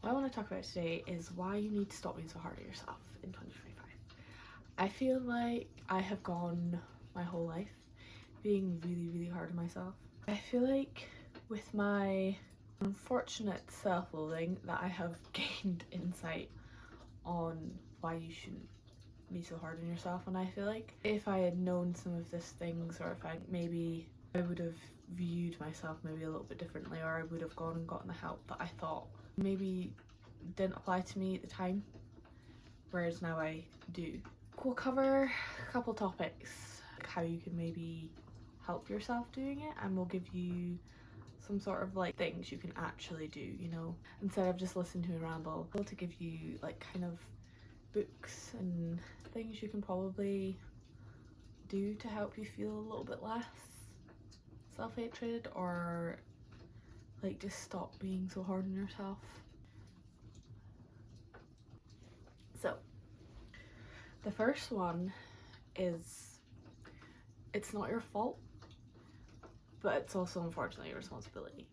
What I want to talk about today is why you need to stop being so hard on yourself in 2025. I feel like I have gone my whole life being really hard on myself. I feel like with my unfortunate self-loathing that I have gained insight on why you shouldn't be so hard on yourself, and I feel like if I had known some of these things, or if I would have viewed myself maybe a little bit differently, or I would have gone and gotten the help that I thought maybe didn't apply to me at the time, whereas now I do. We'll cover a couple topics, like how you can maybe help yourself doing it, and we'll give you some sort of like things you can actually do, you know, instead of just listening to me ramble, to give you like kind of books and things you can probably do to help you feel a little bit less self-hatred, or like just stop being so hard on yourself. So the first one is, it's not your fault, but it's also unfortunately your responsibility.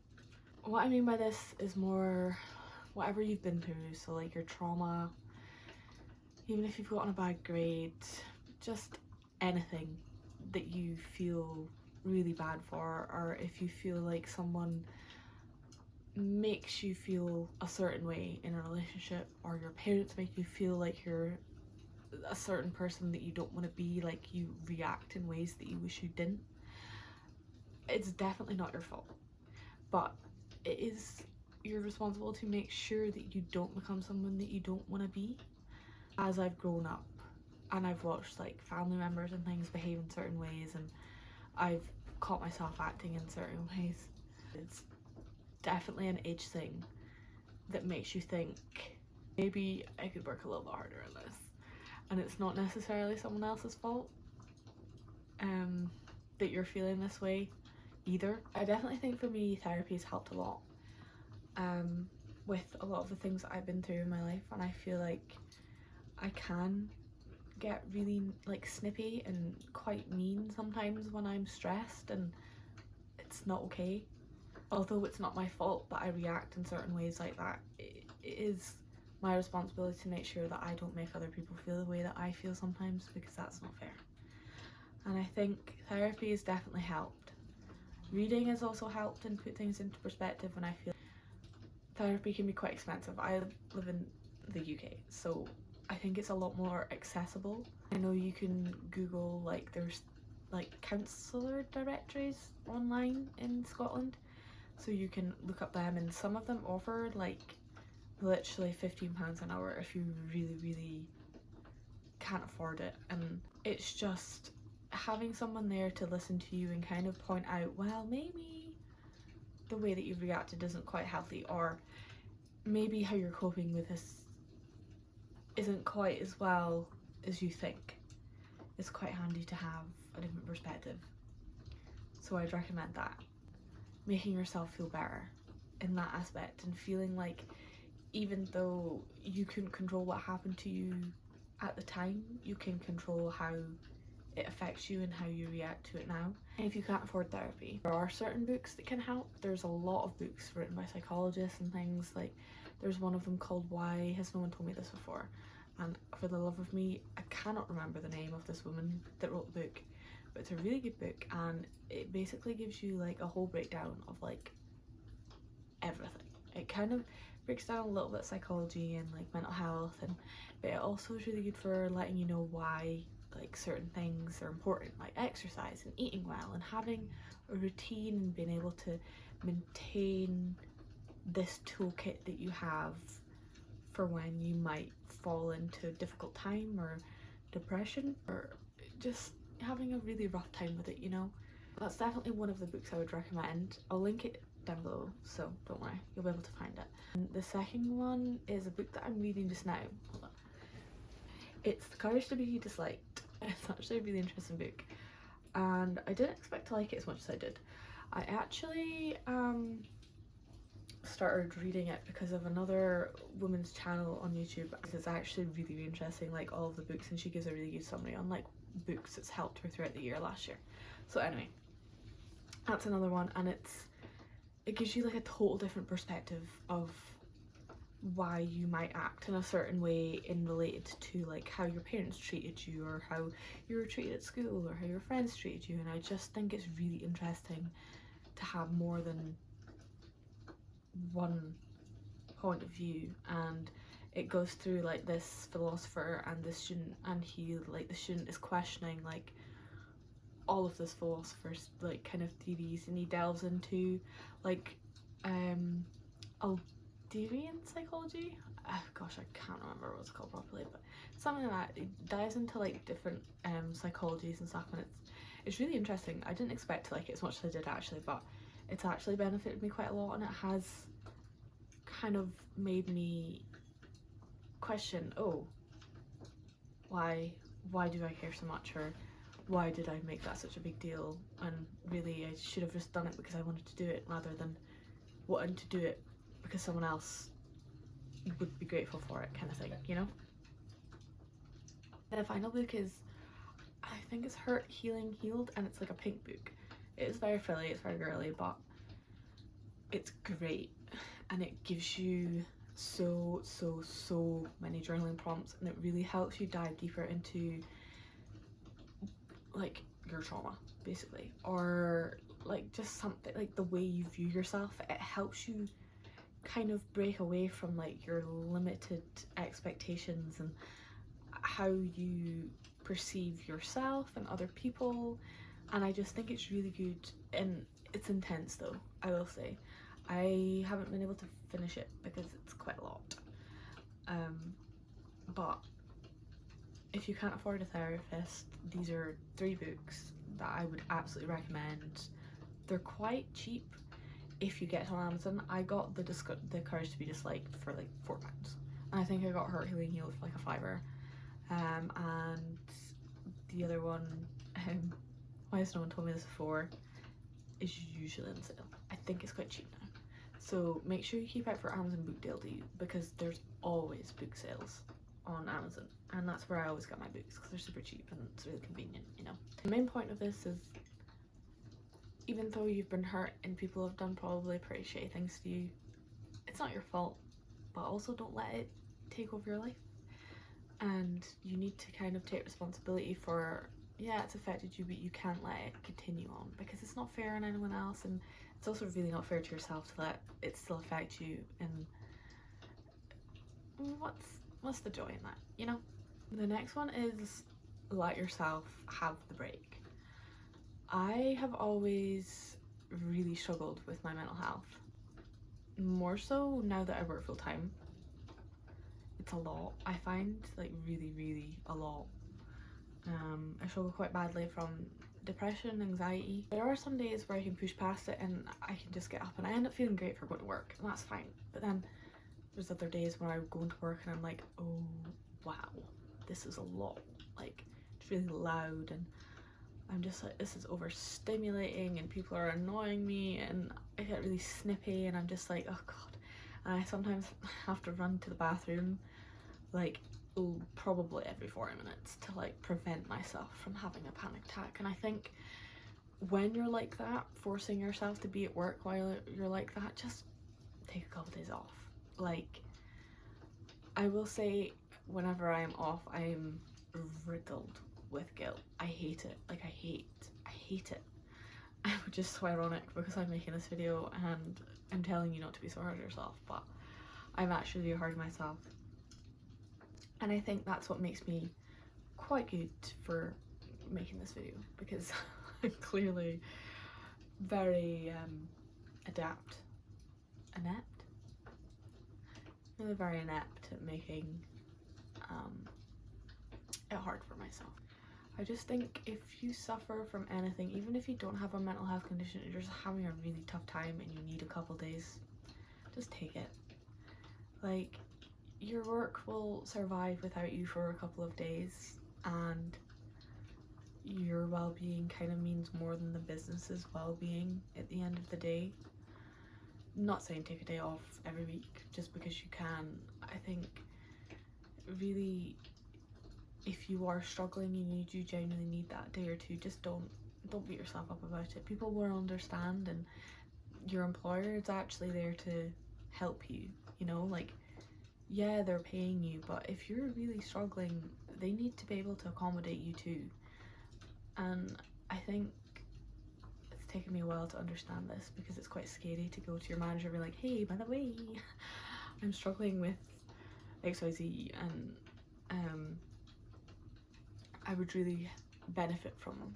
What I mean by this is more whatever you've been through, so like your trauma, even if you've gotten a bad grade, just anything that you feel really bad for, or if you feel like someone makes you feel a certain way in a relationship, or your parents make you feel like you're a certain person that you don't want to be, like you react in ways that you wish you didn't. It's definitely not your fault, but it is you're responsible to make sure that you don't become someone that you don't want to be. As I've grown up and I've watched like family members and things behave in certain ways, and I've caught myself acting in certain ways, it's definitely an age thing that makes you think maybe I could work a little bit harder on this, and it's not necessarily someone else's fault that you're feeling this way either. I definitely think for me therapy has helped a lot with a lot of the things that I've been through in my life, and I feel like I can get really like snippy and quite mean sometimes when I'm stressed, and it's not okay. Although it's not my fault that I react in certain ways like that, it is my responsibility to make sure that I don't make other people feel the way that I feel sometimes, because that's not fair. And I think therapy has definitely helped. Reading has also helped and put things into perspective, and I feel therapy can be quite expensive. I live in the UK, so I think it's a lot more accessible. I know you can Google, like there's like counsellor directories online in Scotland, so you can look up them, and some of them offer like literally £15 an hour if you really can't afford it. And it's just having someone there to listen to you and kind of point out, well, maybe the way that you've reacted isn't quite healthy, or maybe how you're coping with this isn't quite as well as you think. It's quite handy to have a different perspective, so I'd recommend that. Making yourself feel better in that aspect, and feeling like even though you couldn't control what happened to you at the time, you can control how it affects you and how you react to it now. And if you can't afford therapy, there are certain books that can help. There's a lot of books written by psychologists and things, like there's one of them called Why Has No One Told Me This Before, and for the love of me I cannot remember the name of this woman that wrote the book, but it's a really good book, and it basically gives you like a whole breakdown of like everything. It kind of breaks down a little bit psychology and like mental health, and but it also is really good for letting you know why like certain things are important, like exercise and eating well and having a routine and being able to maintain this toolkit that you have for when you might fall into a difficult time or depression, or just having a really rough time with it, you know. That's definitely one of the books I would recommend. I'll link it down below, so don't worry, you'll be able to find it. And the second one is a book that I'm reading just now. Hold on. It's The Courage to Be Disliked. It's actually a really interesting book, and I didn't expect to like it as much as I did. I actually started reading it because of another woman's channel on YouTube. It's actually really interesting, like all of the books, and she gives a really good summary on like books that's helped her throughout the year last year. So anyway, that's another one, and it gives you like a total different perspective of why you might act in a certain way in related to like how your parents treated you, or how you were treated at school, or how your friends treated you. And I just think it's really interesting to have more than one point of view. And it goes through like this philosopher and this student, and he, like, the student is questioning like all of this philosopher's like kind of theories, and he delves into like Alderian psychology. Gosh, I can't remember what it's called properly, but something like that. It dives into like different psychologies and stuff, and it's really interesting. I didn't expect to like it as much as I did actually, but it's actually benefited me quite a lot, and it has kind of made me question, oh, why do I care so much, or why did I make that such a big deal, and really I should have just done it because I wanted to do it rather than wanting to do it because someone else would be grateful for it, kind of thing, you know? The final book is, I think it's Hurt, Healing, Healed, and it's like a pink book. It is very frilly, it's very girly, but it's great, and it gives you so many journaling prompts, and it really helps you dive deeper into like your trauma basically, or like just something like the way you view yourself. It helps you kind of break away from like your limited expectations and how you perceive yourself and other people. And I just think it's really good, and it's intense though, I will say. I haven't been able to finish it because it's quite a lot, but if you can't afford a therapist, these are 3 books that I would absolutely recommend. They're quite cheap if you get it on Amazon. I got the Courage to Be Disliked for like £4, and I think I got Hurt, Healing, Healed for like a £5. And the other one, why has no one told me this before, is usually on sale. I think it's quite cheap now, so make sure you keep out for Amazon Book Deal because there's always book sales on Amazon, and that's where I always get my books because they're super cheap and it's really convenient, you know. The main point of this is, even though you've been hurt and people have done probably pretty shitty things to you, it's not your fault, but also don't let it take over your life. And you need to kind of take responsibility for, yeah, it's affected you, but you can't let it continue on because it's not fair on anyone else, and it's also really not fair to yourself to let it still affect you. And what's the joy in that, you know? The next one is let yourself have the break. I have always really struggled with my mental health, more so now that I work full time. It's a lot, I find, like really a lot. I struggle quite badly from depression, anxiety. There are some days where I can push past it and I can just get up and I end up feeling great for going to work, and that's fine. But then there's other days where I go into work and I'm like, oh wow, this is a lot. Like, it's really loud, and I'm just like, this is overstimulating, and people are annoying me, and I get really snippy, and I'm just like, oh god. And I sometimes have to run to the bathroom like probably every 40 minutes to like prevent myself from having a panic attack. And I think when you're like that, forcing yourself to be at work while you're like that, just take a couple days off. Like, I will say, whenever I am off, I am riddled with guilt. I hate it. Like, I hate it. Which is so ironic because I'm making this video and I'm telling you not to be so hard on yourself, but I'm actually really hard on myself. And I think that's what makes me quite good for making this video, because I'm clearly very really very inept at making it hard for myself. I just think if you suffer from anything, even if you don't have a mental health condition, you're just having a really tough time and you need a couple days, just take it. Like, your work will survive without you for a couple of days, and your well-being kind of means more than the business's well-being at the end of the day. I'm not saying take a day off every week just because you can. I think really, if you are struggling and you do genuinely need that day or two, just don't beat yourself up about it. People will understand, and your employer is actually there to help you, you know? Like, yeah, they're paying you, but if you're really struggling, they need to be able to accommodate you too. And I think it's taken me a while to understand this, because it's quite scary to go to your manager and be like, hey, by the way, I'm struggling with XYZ, and I would really benefit from,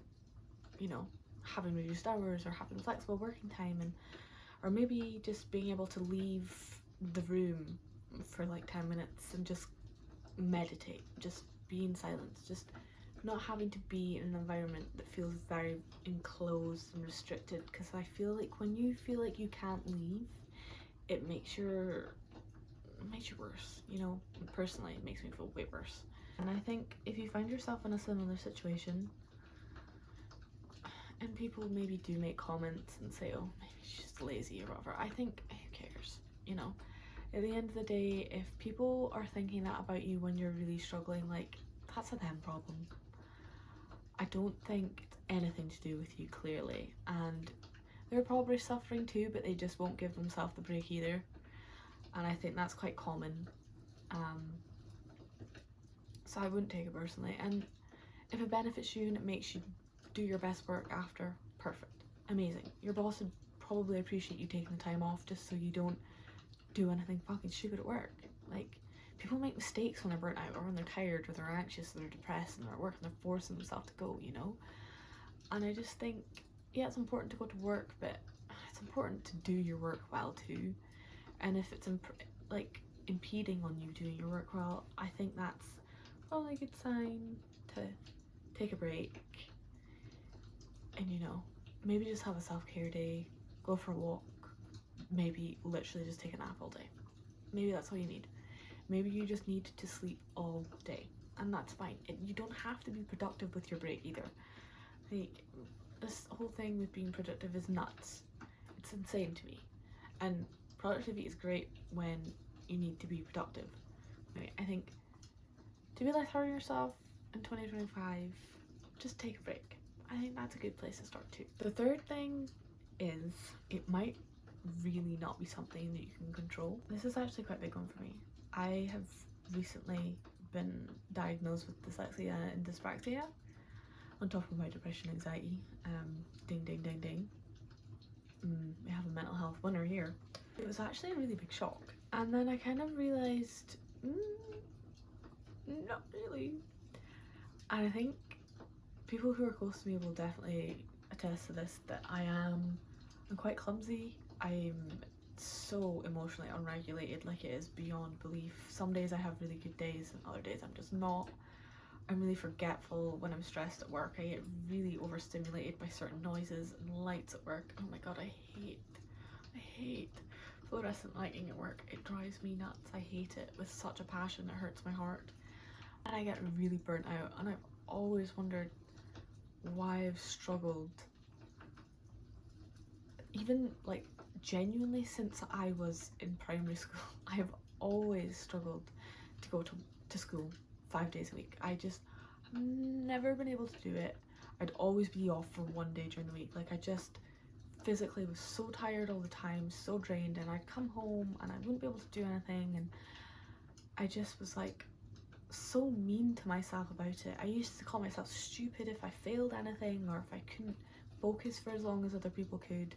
you know, having reduced hours or having flexible working time, and or maybe just being able to leave the room for like 10 minutes and just meditate, just be in silence, just not having to be in an environment that feels very enclosed and restricted, because I feel like when you feel like you can't leave, it makes you worse, you know. Personally, it makes me feel way worse. And I think if you find yourself in a similar situation and people maybe do make comments and say, oh, maybe she's just lazy or whatever, I think, who cares, you know? At the end of the day, if people are thinking that about you when you're really struggling, like, that's a them problem. I don't think it's anything to do with you, clearly, and they're probably suffering too, but they just won't give themselves the break either, and I think that's quite common. So I wouldn't take it personally, and if it benefits you and it makes you do your best work after, perfect, amazing. Your boss would probably appreciate you taking the time off just so you don't do anything fucking stupid at work. Like, people make mistakes when they're burnt out, or when they're tired, or they're anxious, or they're depressed, and they're at work and they're forcing themselves to go, you know? And I just think, yeah, it's important to go to work, but it's important to do your work well too. And if it's like impeding on you doing your work well, I think that's probably a good sign to take a break and, you know, maybe just have a self-care day, go for a walk, maybe literally just take a nap all day. Maybe that's all you need. Maybe you just need to sleep all day, and that's fine. You don't have to be productive with your break either. Like, this whole thing with being productive is nuts. It's insane to me. And productivity is great when you need to be productive. Anyway, I think to be less hard on yourself in 2025, just take a break. I think that's a good place to start too. The third thing is, it might really not be something that you can control. This is actually quite a big one for me. I have recently been diagnosed with dyslexia and dyspraxia, on top of my depression and anxiety. Ding ding ding ding. We have a mental health winner here. It was actually a really big shock, and then I kind of realised, not really. And I think people who are close to me will definitely attest to this, that I'm quite clumsy. I'm so emotionally unregulated, like, it is beyond belief. Some days I have really good days and other days I'm just not. I'm really forgetful when I'm stressed at work. I get really overstimulated by certain noises and lights at work. Oh my god, I hate fluorescent lighting at work. It drives me nuts. I hate it with such a passion. It hurts my heart. And I get really burnt out, and I've always wondered why I've struggled, even like genuinely since I was in primary school. I've always struggled to go to school 5 days a week. I just have never been able to do it. I'd always be off for one day during the week. Like, I just physically was so tired all the time, so drained, and I'd come home and I wouldn't be able to do anything, and I just was like so mean to myself about it. I used to call myself stupid if I failed anything, or if I couldn't focus for as long as other people could.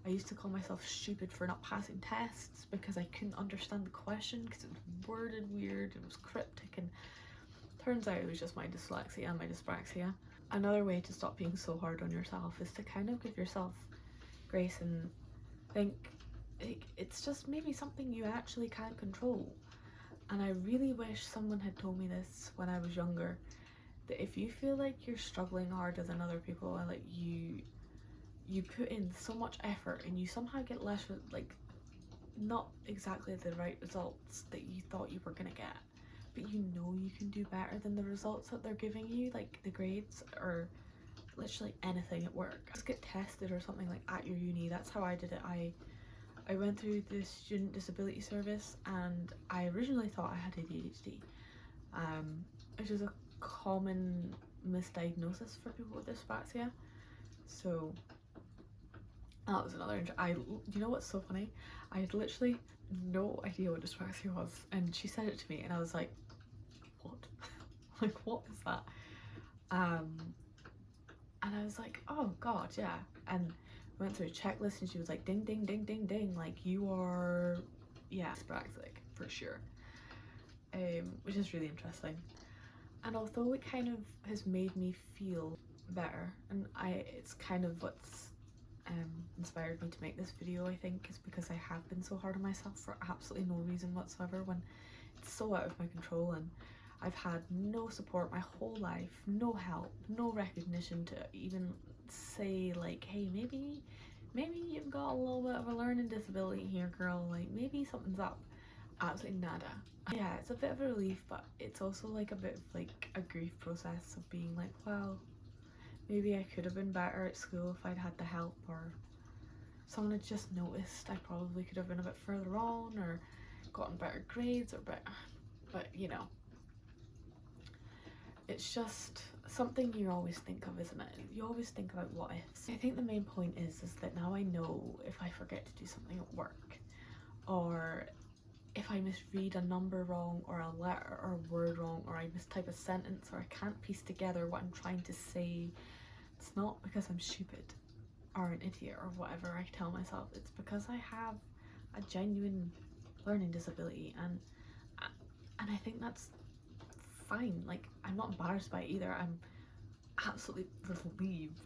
I used to call myself stupid for not passing tests because I couldn't understand the question because it was worded weird, it was cryptic, and turns out it was just my dyslexia and my dyspraxia. Another way to stop being so hard on yourself is to kind of give yourself grace and think, it's just maybe something you actually can't control. And I really wish someone had told me this when I was younger, that if you feel like you're struggling harder than other people, and like you put in so much effort and you somehow get less, like, not exactly the right results that you thought you were gonna get, but you know you can do better than the results that they're giving you, like the grades or literally anything at work. Just get tested or something, like at your uni. That's how I did it. I went through the student disability service, and I originally thought I had ADHD, which is a common misdiagnosis for people with dyspraxia. So That was another, you know what's so funny? I had literally no idea what dyspraxia was, and she said it to me and I was like, what? Like, what is that? And I was like, oh god, yeah. And we went through a checklist and she was like, ding ding ding ding ding, like, you are, yeah, dyspraxic for sure. Which is really interesting. And although it kind of has made me feel better, and it's kind of what's inspired me to make this video, I think, is because I have been so hard on myself for absolutely no reason whatsoever, when it's so out of my control, and I've had no support my whole life, no help, no recognition to even say like, hey, maybe you've got a little bit of a learning disability here, girl, like maybe something's up. Absolutely nada. Yeah, it's a bit of a relief, but it's also like a bit of like a grief process of being like, well, maybe I could have been better at school if I'd had the help, or someone had just noticed I probably could have been a bit further on or gotten better grades or better, but you know, it's just something you always think of, isn't it? You always think about what ifs. I think the main point is that now I know if I forget to do something at work, or if I misread a number wrong, or a letter or a word wrong, or I mistype a sentence, or I can't piece together what I'm trying to say, it's not because I'm stupid or an idiot or whatever I tell myself. It's because I have a genuine learning disability, and I think that's fine. Like, I'm not embarrassed by it either. I'm absolutely relieved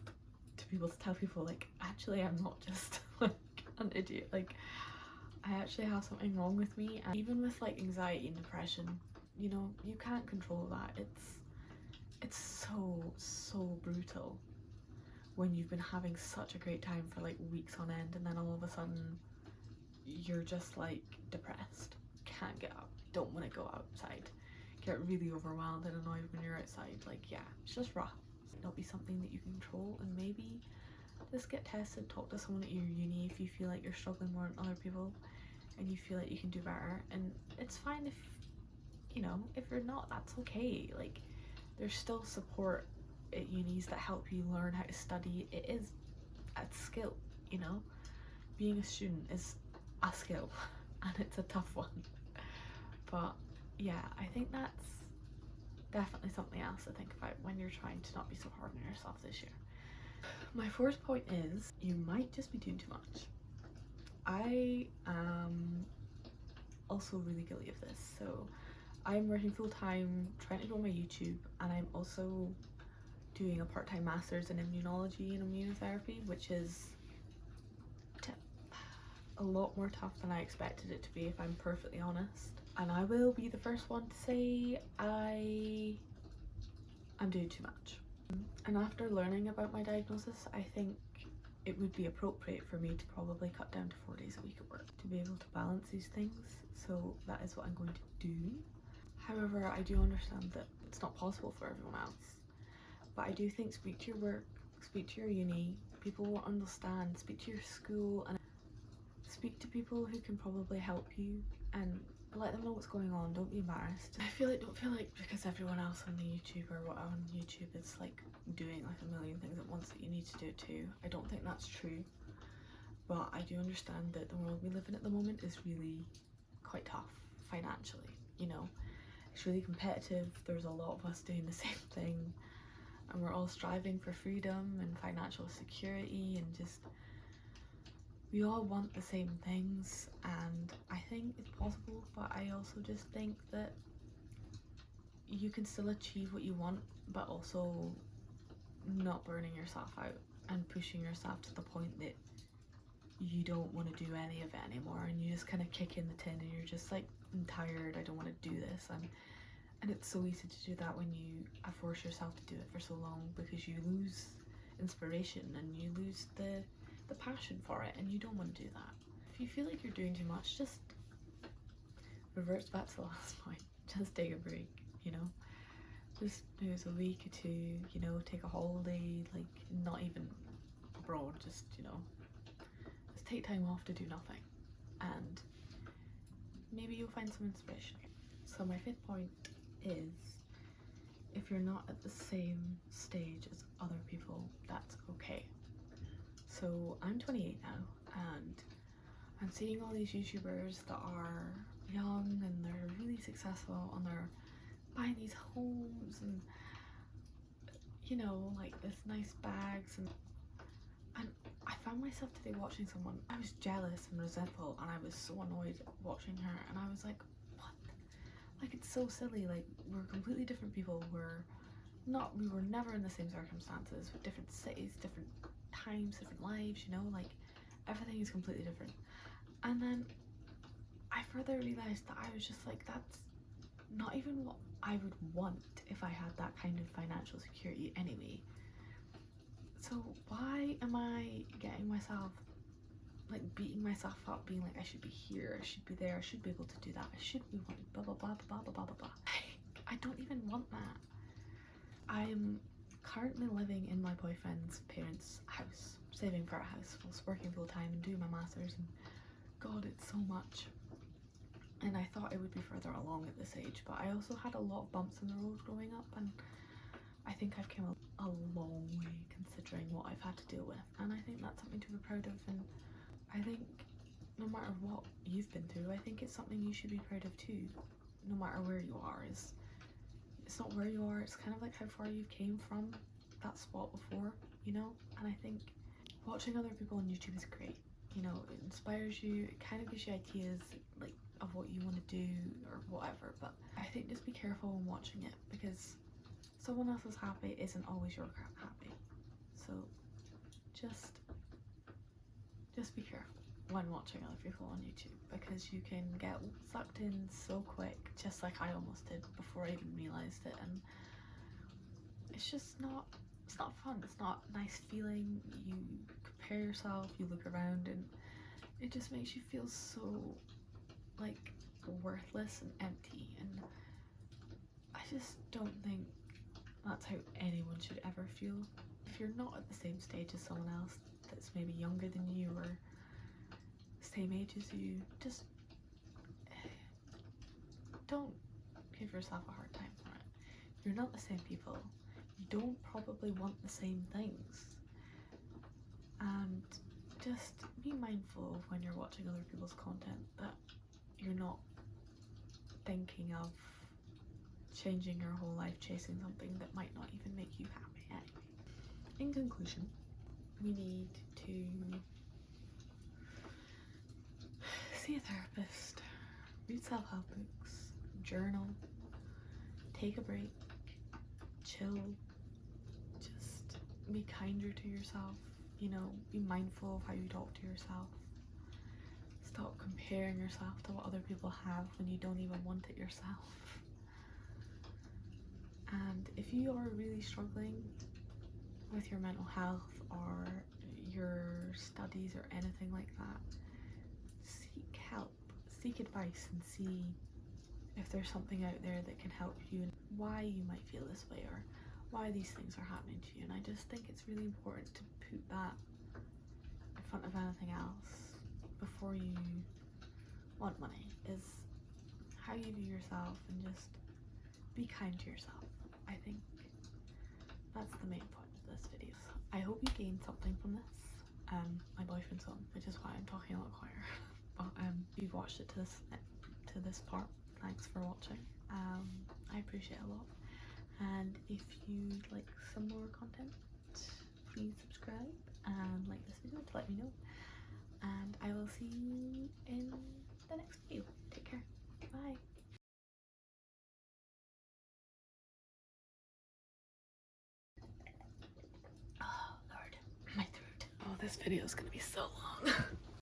to be able to tell people, like, actually I'm not just like an idiot, like I actually have something wrong with me. And even with like anxiety and depression, you know, you can't control that. It's so brutal when you've been having such a great time for like weeks on end, and then all of a sudden you're just like depressed, can't get up, don't want to go outside, get really overwhelmed and annoyed when you're outside. Like, yeah, it's just rough. It'll be something that you can control, and maybe just get tested, talk to someone at your uni if you feel like you're struggling more than other people and you feel like you can do better. And it's fine if, you know, if you're not, that's okay. Like, there's still support at unis that help you learn how to study. It is a skill, you know, being a student is a skill and it's a tough one. But yeah, I think that's definitely something else to think about when you're trying to not be so hard on yourself this year. My fourth point is you might just be doing too much. I am also really guilty of this. So I'm working full-time, trying to grow my YouTube, and I'm also doing a part-time master's in immunology and immunotherapy, which is a lot more tough than I expected it to be, if I'm perfectly honest. And I will be the first one to say I'm doing too much. And after learning about my diagnosis, I think it would be appropriate for me to probably cut down to 4 days a week at work to be able to balance these things. So that is what I'm going to do. However, I do understand that it's not possible for everyone else. But I do think speak to your work, speak to your uni, people will understand, speak to your school, and speak to people who can probably help you and let them know what's going on. Don't be embarrassed. Don't feel like because everyone else on the YouTube or what on YouTube is like doing like a million things at once that you need to do it too. I don't think that's true, but I do understand that the world we live in at the moment is really quite tough financially, you know. It's really competitive. There's a lot of us doing the same thing, and we're all striving for freedom and financial security, and just we all want the same things, and I think it's possible. But I also just think that you can still achieve what you want, but also not burning yourself out and pushing yourself to the point that you don't want to do any of it anymore, and you just kind of kick in the tin and you're just like, I'm tired, I don't want to do this. And it's so easy to do that when you force yourself to do it for so long, because you lose inspiration and you lose the passion for it, and you don't want to do that. If you feel like you're doing too much, just revert back to the last point. Just take a break, you know. Just use a week or two, you know, take a holiday, like not even abroad, just, you know, just take time off to do nothing, and maybe you'll find some inspiration. So my fifth point is, if you're not at the same stage as other people, that's okay. So I'm 28 now, and I'm seeing all these YouTubers that are young and they're really successful and they're buying these homes and, you know, like this nice bags, and I found myself today watching someone. I was jealous and resentful, and I was so annoyed watching her, and I was like, what? Like, it's so silly. Like, we're completely different people. We were never in the same circumstances, with different cities, different times, different lives, you know, like everything is completely different. And then I further realized that I was just like, that's not even what I would want if I had that kind of financial security anyway. So why am I getting myself, like, beating myself up, being like, I should be here, I should be there, I should be able to do that, I should be wanting blah blah blah blah blah blah blah blah. I don't even want that. I'm currently living in my boyfriend's parents' house, saving for a house whilst working full time and doing my masters, and God, it's so much. And I thought it would be further along at this age, but I also had a lot of bumps in the road growing up, and I think I've come a long way considering what I've had to deal with, and I think that's something to be proud of. And I think no matter what you've been through, I think it's something you should be proud of too, no matter where you are. It's not where you are, it's kind of like how far you've came from that spot before, you know. And I think watching other people on YouTube is great, you know, it inspires you, it kind of gives you ideas like of what you want to do or whatever, but I think just be careful when watching it, because someone else's happy isn't always your happy. So just be careful when watching other people on YouTube, because you can get sucked in so quick, just like I almost did before I even realised it. And it's not fun, it's not a nice feeling. You compare yourself, you look around, and it just makes you feel so like worthless and empty, and I just don't think that's how anyone should ever feel. If you're not at the same stage as someone else that's maybe younger than you or same age as you, just don't give yourself a hard time for it. You're not the same people, you don't probably want the same things, and just be mindful of when you're watching other people's content that you're not thinking of changing your whole life chasing something that might not even make you happy anyway. In conclusion, we need to see a therapist, read self-help books, journal, take a break, chill, just be kinder to yourself, you know, be mindful of how you talk to yourself. Stop comparing yourself to what other people have when you don't even want it yourself. And if you are really struggling with your mental health or your studies or anything like that, seek help, seek advice, and see if there's something out there that can help you and why you might feel this way or why these things are happening to you. And I just think it's really important to put that in front of anything else before you want money, is how you view yourself, and just be kind to yourself. I think that's the main point of this video. I hope you gained something from this. My boyfriend's home, which is why I'm talking a lot quieter. But you've watched it to this part. Thanks for watching. I appreciate it a lot. And if you'd like some more content, please subscribe and like this video to let me know. And I will see you in the next video. Take care. Bye. Oh Lord, my throat. Oh, this video is gonna be so long.